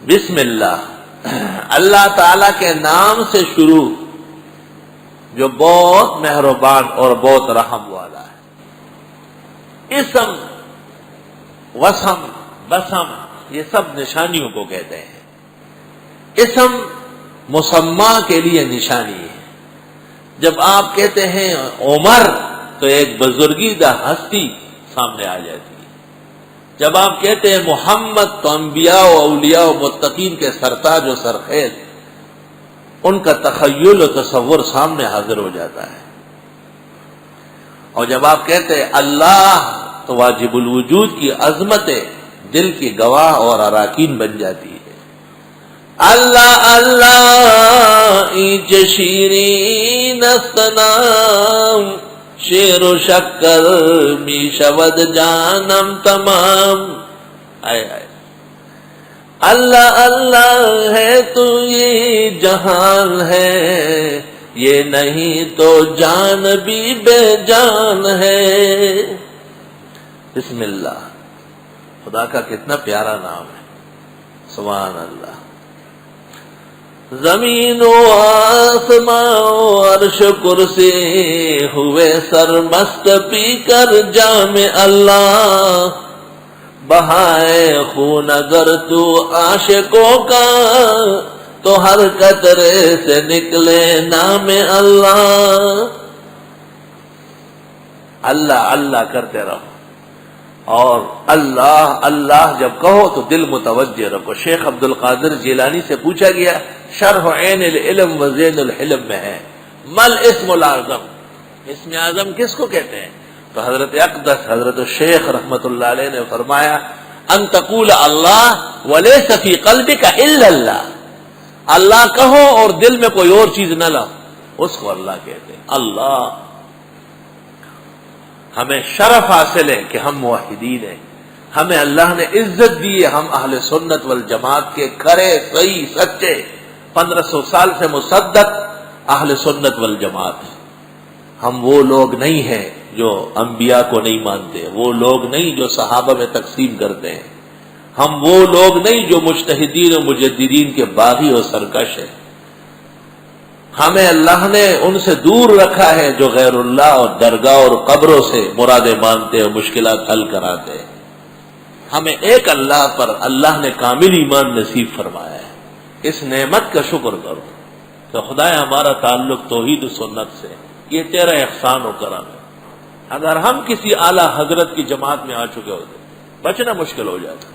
بسم اللہ، اللہ تعالی کے نام سے شروع جو بہت مہربان اور بہت رحم والا ہے۔ اسم، وسم، بسم یہ سب نشانیوں کو کہتے ہیں۔ اسم مسمى کے لیے نشانی ہے۔ جب آپ کہتے ہیں عمر تو ایک بزرگیدہ ہستی سامنے آ جاتی ہے۔ جب آپ کہتے ہیں محمد تو انبیاء و اولیاء و متقین کے سرتاج و سرخیز ان کا تخیل و تصور سامنے حاضر ہو جاتا ہے۔ اور جب آپ کہتے ہیں اللہ تو واجب الوجود کی عظمت دل کی گواہ اور اراکین بن جاتی ہے۔ اللہ اللہ اینچ شیرین استنام شیر و شکر می شود جانم تمام۔ آئے آئے اللہ اللہ ہے تو یہ جہان ہے، یہ نہیں تو جان بھی بے جان ہے۔ بسم اللہ، خدا کا کتنا پیارا نام ہے، سبحان اللہ۔ زمین و آسمان و عرش کرسی ہوئے سرمست پی کر جام اللہ، بہائے خون اگر تو عاشقوں کا تو ہر قطرے سے نکلے نام اللہ۔ اللہ اللہ کرتے رہو، اور اللہ اللہ جب کہو تو دل متوجہ رکھو۔ شیخ عبد القادر جیلانی سے پوچھا گیا شرح عین العلم و زین الحلم میں ہے مل اسم الاعظم، اسم اعظم کس کو کہتے ہیں؟ تو حضرت اقدس حضرت الشیخ رحمت اللہ علیہ نے فرمایا ان تقول اللہ ولیس فی قلبک الا اللہ، اللہ کہو اور دل میں کوئی اور چیز نہ لاؤ، اس کو اللہ کہتے ہیں۔ اللہ ہمیں شرف حاصل ہے کہ ہم موحدین ہیں، ہمیں اللہ نے عزت دی ہے، ہم اہل سنت والجماعت کے کھرے صحیح سچے 1500 سال سے مصدق اہل سنت والجماعت ہیں۔ ہم وہ لوگ نہیں ہیں جو انبیاء کو نہیں مانتے، وہ لوگ نہیں جو صحابہ میں تقسیم کرتے ہیں، ہم وہ لوگ نہیں جو مجتہدین و مجددین کے باغی اور سرکش ہیں۔ ہمیں اللہ نے ان سے دور رکھا ہے جو غیر اللہ اور درگاہ اور قبروں سے مرادیں مانتے اور مشکلات حل کراتے ہیں۔ ہمیں ایک اللہ پر اللہ نے کامل ایمان نصیب فرمایا ہے، اس نعمت کا شکر کرو کہ خدایا ہمارا تعلق توحید و سنت سے، یہ تیرا احسان و کرم ہے۔ اگر ہم کسی اعلیٰ حضرت کی جماعت میں آ چکے ہوتے بچنا مشکل ہو جاتا۔